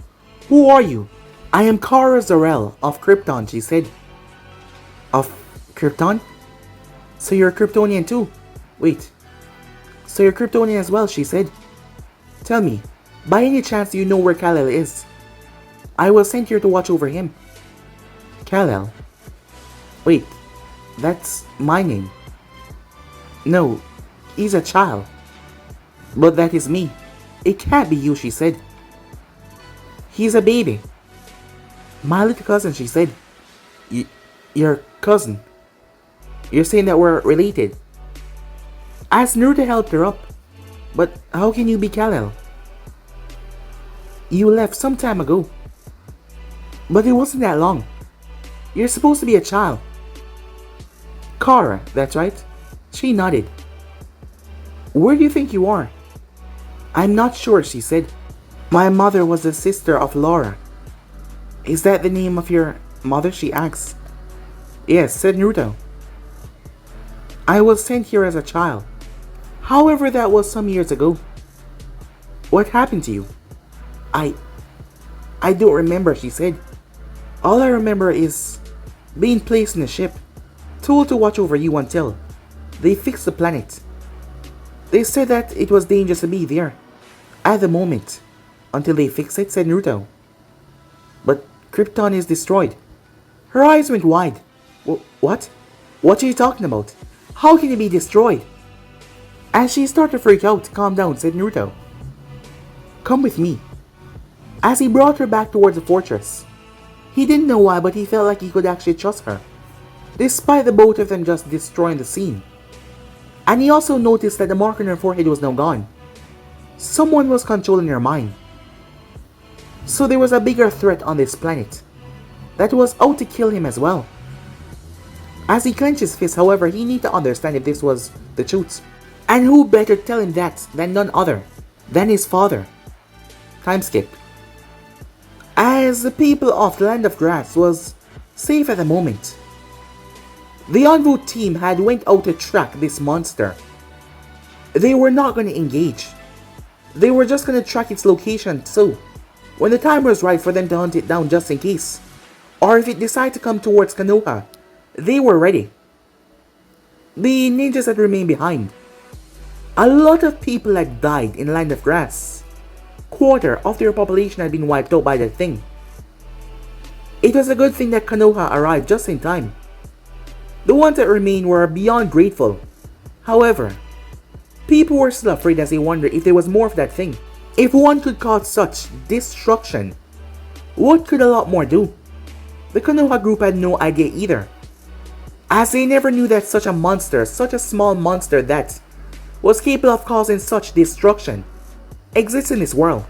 Who are you? I am Kara Zor-El of Krypton, she said. Of Krypton? So you're a Kryptonian too? Wait. So you're Kryptonian as well, she said. Tell me, by any chance do you know where Kal-El is? I was sent here to watch over him. Kal-El? Wait, that's my name. No, he's a child. But that is me. It can't be you, she said. He's a baby. My little cousin, she said. Your cousin? You're saying that we're related? As Naruto helped her up. But how can you be Kal-El? You left some time ago. But it wasn't that long. You're supposed to be a child. Kara, that's right. She nodded. Where do you think you are? I'm not sure, she said. My mother was the sister of Laura. Is that the name of your mother? She asked. Yes, said Naruto. I was sent here as a child. However, that was some years ago. What happened to you? I don't remember, she said. All I remember is being placed in a ship, told to watch over you until they fixed the planet. They said that it was dangerous to be there at the moment until they fix it, said Naruto. But Krypton is destroyed. Her eyes went wide. What? What are you talking about? How can it be destroyed? As she started to freak out, calm down, said Naruto. Come with me. As he brought her back towards the fortress. He didn't know why, but he felt like he could actually trust her, despite the both of them just destroying the scene. And he also noticed that the mark on her forehead was now gone. Someone was controlling her mind. So there was a bigger threat on this planet that was out to kill him as well. As he clenched his fist, however, he needed to understand if this was the truth. And who better to tell him that than none other than his father? Time skip. As the people of the Land of Grass was safe at the moment, the Envoy team had went out to track this monster. They were not going to engage. They were just going to track its location, so when the time was right for them to hunt it down just in case, or if it decided to come towards Konoha, they were ready. The ninjas had remained behind. A lot of people had died in Land of Grass. Quarter of their population had been wiped out by that thing. It was a good thing that Konoha arrived just in time. The ones that remained were beyond grateful. However, people were still afraid as they wondered if there was more of that thing. If one could cause such destruction, what could a lot more do? The Konoha group had no idea either, as they never knew that such a monster, such a small monster that was capable of causing such destruction, exists in this world.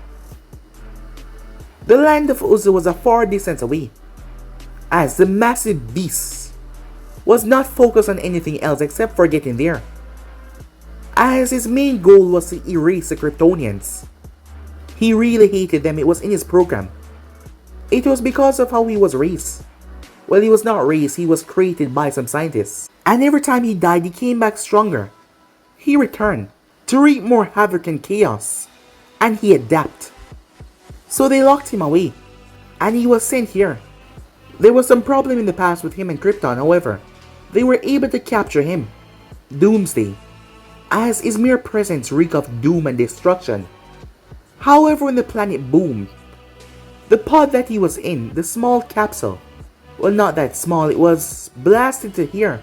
The land of Uzu was a far distance away, as the massive beast was not focused on anything else except for getting there, as his main goal was to erase the Kryptonians. He really hated them. It was in his program. It was because of how he was raised. Well, he was not raised, he was created by some scientists. And every time he died, he came back stronger. He returned to wreak more havoc and chaos, and he adapted. So they locked him away, and he was sent here. There was some problem in the past with him and Krypton, however, they were able to capture him, Doomsday, as his mere presence reeked of doom and destruction. However, when the planet boomed, the pod that he was in, the small capsule, well, not that small, it was blasted to here.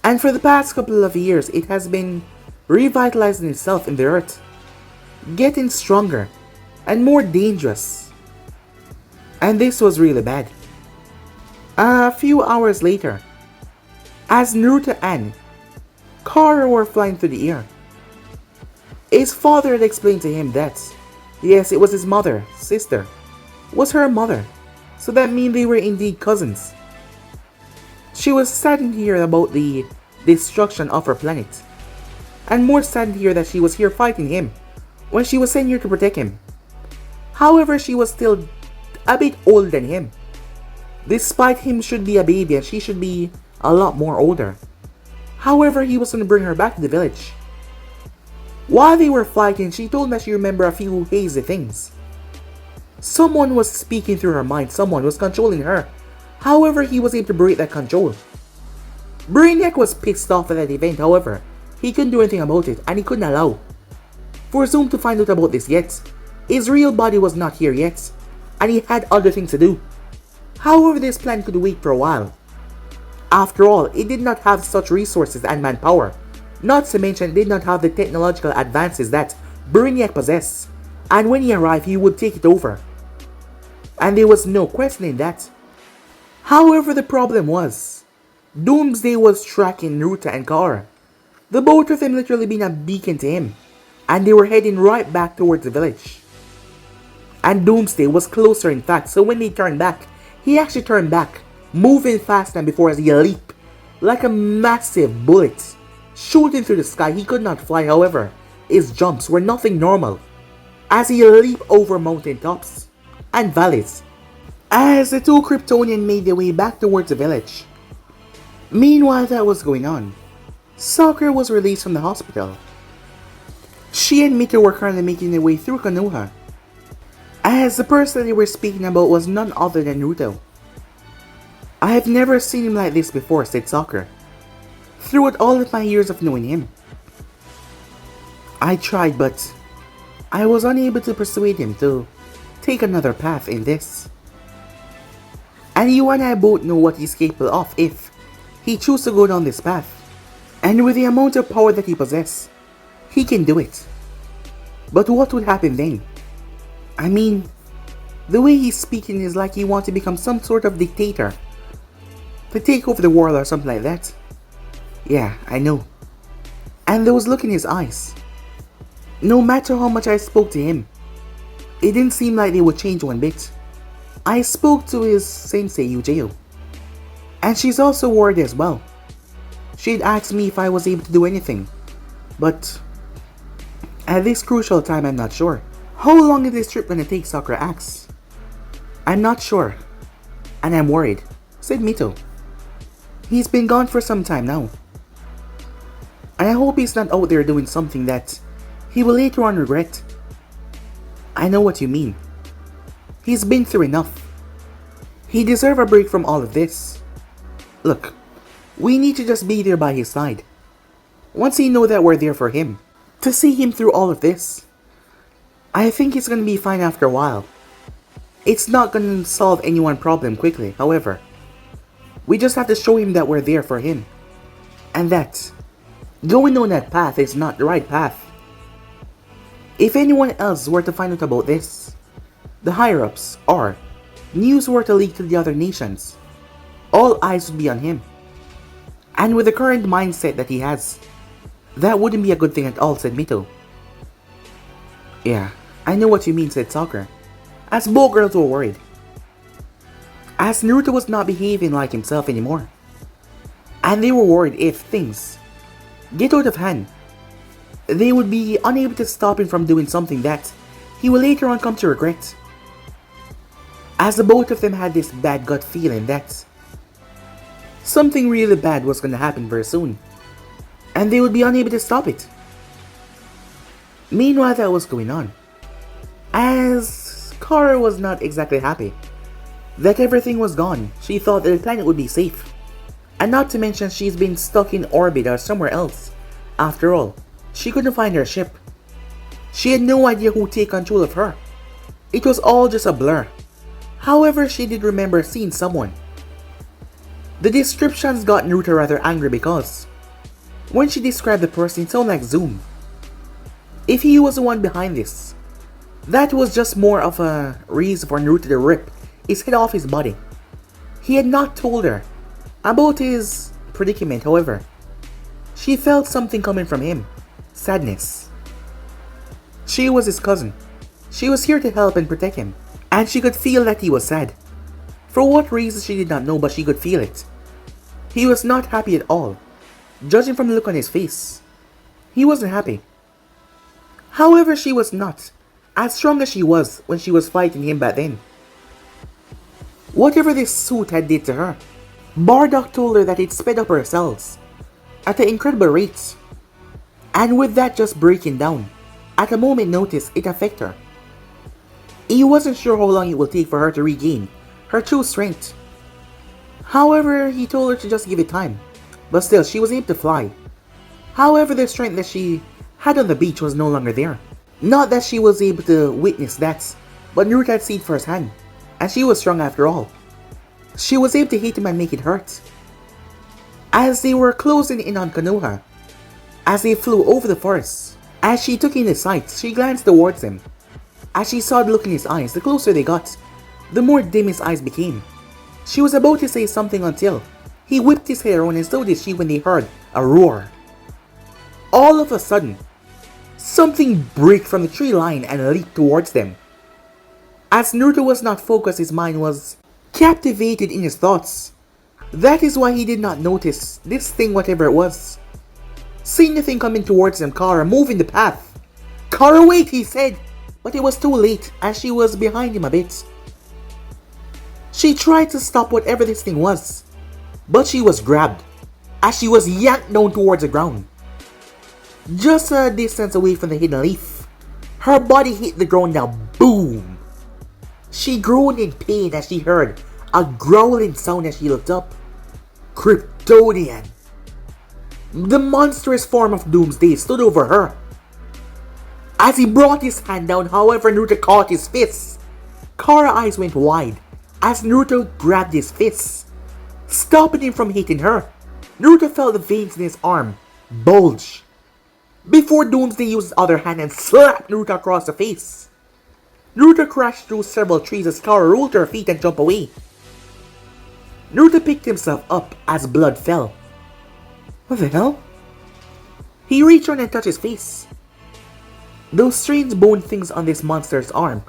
And for the past couple of years, it has been revitalizing itself in the earth, getting stronger and more dangerous. And this was really bad. A few hours later, as Naruto and Kara were flying through the air, his father had explained to him that, yes, it was his mother, sister, was her mother, so that means they were indeed cousins. She was saddened to hear about the destruction of her planet, and more saddened to hear that she was here fighting him when she was sent here to protect him. However, she was still a bit older than him, despite him should be a baby and she should be a lot more older. However, he was going to bring her back to the village. While they were fighting, she told him that she remembered a few hazy things. Someone was speaking through her mind, someone was controlling her. However, he was able to break that control. Brainiac was pissed off at that event, however, he couldn't do anything about it and he couldn't allow for Zoom to find out about this yet. His real body was not here yet, and he had other things to do. However, this plan could wait for a while. After all, it did not have such resources and manpower, not to mention it did not have the technological advances that Brainiac possessed, and when he arrived he would take it over. And there was no questioning that. However, the problem was, Doomsday was tracking Naruto and Kara, the both of them literally being a beacon to him, and they were heading right back towards the village. And Doomsday was closer in fact, so when they turned back, he actually turned back, moving faster than before as he leaped, like a massive bullet, shooting through the sky. He could not fly, however, his jumps were nothing normal, as he leaped over mountain tops and valleys, as the two Kryptonian made their way back towards the village. Meanwhile that was going on, Sakura was released from the hospital. She and Mito were currently making their way through Konoha, as the person they were speaking about was none other than Naruto. "I have never seen him like this before," said Sakura, "throughout all of my years of knowing him. I tried, but I was unable to persuade him to take another path in this. And you and I both know what he's capable of if he chooses to go down this path. And with the amount of power that he possesses, he can do it. But what would happen then? I mean, the way he's speaking is like he wants to become some sort of dictator, to take over the world or something like that. Yeah, I know. And there was look in his eyes. No matter how much I spoke to him, it didn't seem like they would change one bit. I spoke to his sensei Yujeo, and she's also worried as well. She'd asked me if I was able to do anything, but at this crucial time I'm not sure. How long is this trip gonna take, Sakura asks. I'm not sure, and I'm worried, said Mito. He's been gone for some time now. I hope he's not out there doing something that he will later on regret. I know what you mean. He's been through enough. He deserves a break from all of this. Look, we need to just be there by his side. Once he knows that we're there for him, to see him through all of this. I think he's gonna be fine after a while. It's not gonna solve anyone's problem quickly, however. We just have to show him that we're there for him. And that going on that path is not the right path. If anyone else were to find out about this, the higher-ups, or news were to leak to the other nations, all eyes would be on him. And with the current mindset that he has, that wouldn't be a good thing at all, said Mito. Yeah, I know what you mean, said Sakura, as both girls were worried. As Naruto was not behaving like himself anymore. And they were worried if things get out of hand, they would be unable to stop him from doing something that he will later on come to regret. As the both of them had this bad gut feeling that something really bad was going to happen very soon, and they would be unable to stop it. Meanwhile, that was going on, as Kara was not exactly happy that everything was gone. She thought that the planet would be safe, and not to mention she's been stuck in orbit or somewhere else. After all, she couldn't find her ship. She had no idea who would take control of her. It was all just a blur. However, she did remember seeing someone. The descriptions got Naruto rather angry because when she described the person, it sounded like Zoom. If he was the one behind this, that was just more of a reason for Naruto to rip his head off his body. He had not told her about his predicament, however. She felt something coming from him. Sadness. She was his cousin. She was here to help and protect him, and she could feel that he was sad. For what reason she did not know, but she could feel it. He was not happy at all, judging from the look on his face. He wasn't happy. However, she was not as strong as she was when she was fighting him back then. Whatever this suit had did to her, Bardock told her that it sped up her cells at an incredible rate, and with that just breaking down, at a moment's notice it affected her. He wasn't sure how long it will take for her to regain her true strength. However, he told her to just give it time, but still she was able to fly. However, the strength that she had on the beach was no longer there. Not that she was able to witness that, but Naruto had seen firsthand, and she was strong after all. She was able to hit him and make it hurt. As they were closing in on Konoha, as they flew over the forest, as she took in his sights, she glanced towards him. As she saw the look in his eyes, the closer they got, the more dim his eyes became. She was about to say something until he whipped his hair around, and so did she when they heard a roar. All of a sudden, something break from the tree line and leaped towards them. As Naruto was not focused, his mind was captivated in his thoughts. That is why he did not notice this thing, whatever it was. Seeing the thing coming towards him, Kara moved in the path. "Kara, wait," he said, but it was too late as she was behind him a bit. She tried to stop whatever this thing was, but she was grabbed as she was yanked down towards the ground. Just a distance away from the hidden leaf, her body hit the ground now. Boom! She groaned in pain as she heard a growling sound as she looked up. Kryptonian! The monstrous form of Doomsday stood over her. As he brought his hand down, however, Naruto caught his fists. Kara's eyes went wide as Naruto grabbed his fists, stopping him from hitting her. Naruto felt the veins in his arm bulge before Doomsday used his other hand and slapped Naruto across the face. Naruto crashed through several trees as Kara rolled to her feet and jumped away. Naruto picked himself up as blood fell. What the hell? He reached on and touched his face. Those strange bone things on this monster's arm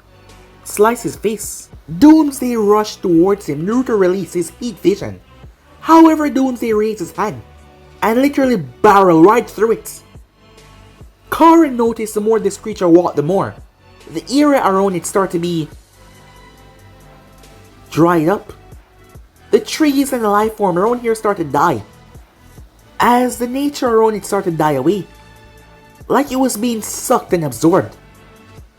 slice his face. Doomsday rushed towards him. Naruto released his heat vision. However, Doomsday raised his hand and literally barreled right through it. Karen noticed the more this creature walked, the more the area around it started to be dried up. The trees and the life form around here started to die. As the nature around it started to die away, like it was being sucked and absorbed.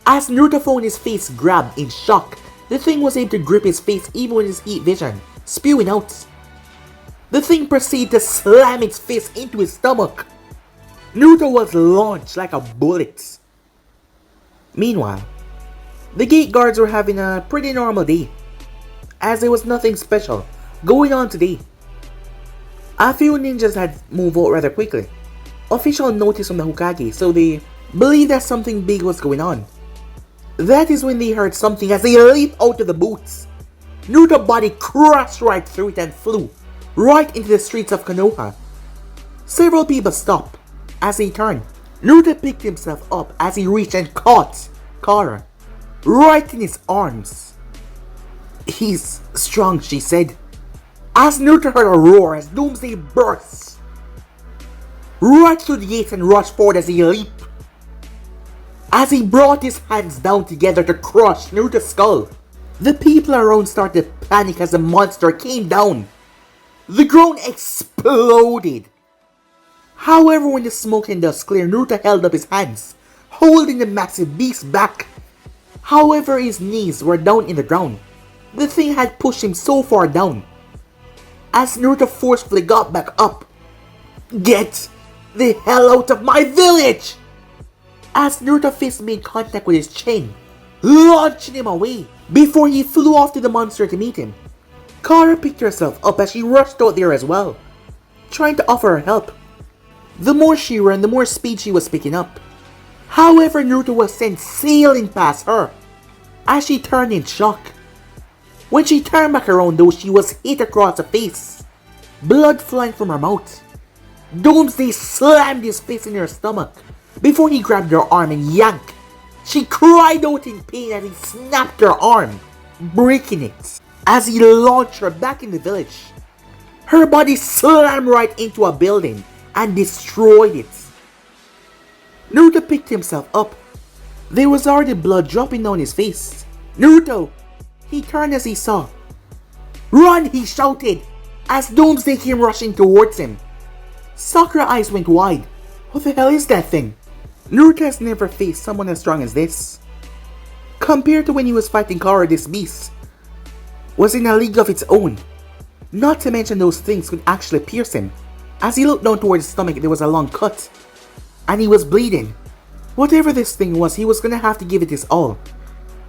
As Naruto found his face grabbed in shock, the thing was able to grip his face even with his heat vision, spewing out. The thing proceeded to slam its fist into his stomach. Naruto was launched like a bullet. Meanwhile, the gate guards were having a pretty normal day, as there was nothing special going on today. A few ninjas had moved out rather quickly. Official notice from the Hokage, so they believed that something big was going on. That is when they heard something as they leaped out of the boots. Naruto's body crashed right through it and flew right into the streets of Konoha. Several people stopped as he turned. Naruto picked himself up as he reached and caught Kara right in his arms. "He's strong," she said. As Naruto heard a roar as Doomsday burst right through the gates and rushed forward as he leaped. As he brought his hands down together to crush Naruto's skull, the people around started to panic as the monster came down. The ground exploded. However, when the smoke and dust cleared, Naruto held up his hands, holding the massive beast back. However, his knees were down in the ground. The thing had pushed him so far down. As Naruto forcefully got back up. "Get the hell out of my village!" As Naruto's fist made contact with his chin, launching him away before he flew off to the monster to meet him. Kara picked herself up as she rushed out there as well, trying to offer her help. The more she ran, the more speed she was picking up. However, Naruto was sent sailing past her as she turned in shock. When she turned back around though, she was hit across the face, blood flying from her mouth. Doomsday slammed his fist in her stomach before he grabbed her arm and yanked. She cried out in pain as he snapped her arm, breaking it. As he launched her back in the village, her body slammed right into a building and destroyed it. Naruto picked himself up. There was already blood dropping down his face. "Naruto!" He turned as he saw. "Run!" he shouted as Doomsday came rushing towards him. Sakura's eyes went wide. What the hell is that thing? Naruto has never faced someone as strong as this. Compared to when he was fighting Kara, this beast was in a league of its own. Not to mention those things could actually pierce him. As he looked down towards his stomach, there was a long cut, and he was bleeding. Whatever this thing was, he was gonna have to give it his all.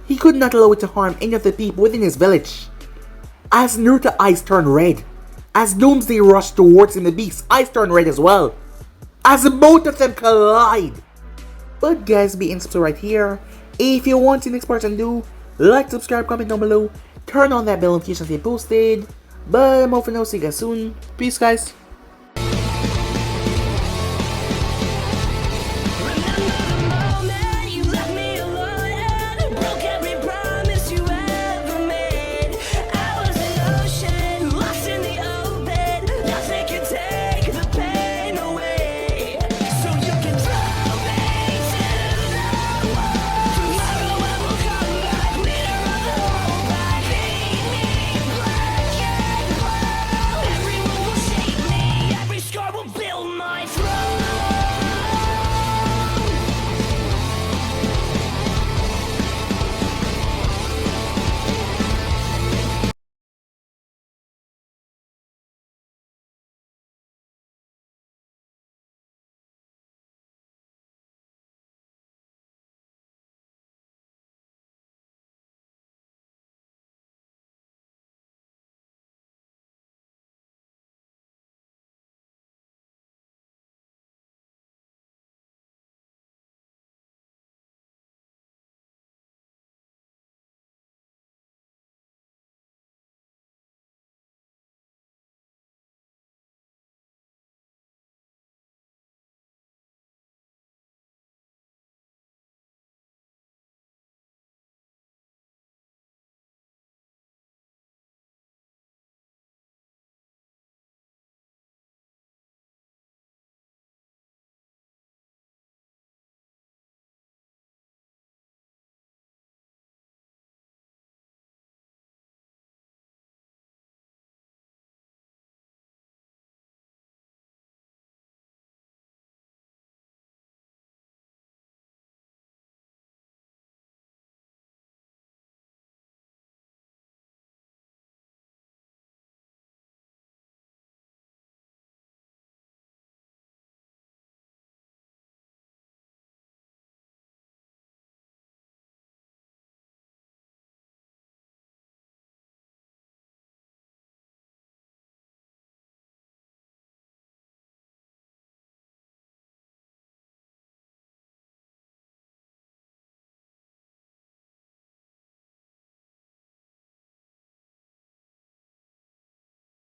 He could not allow it to harm any of the people within his village. As Naruto's eyes turned red, as Doomsday rushed towards him, the beast's eyes turned red as well. As both of them collide. But guys, be in subscribe right here. If you want to see the next part and do, like, subscribe, comment down below, turn on that bell notification to be posted. But I'm over now, see you guys soon. Peace guys.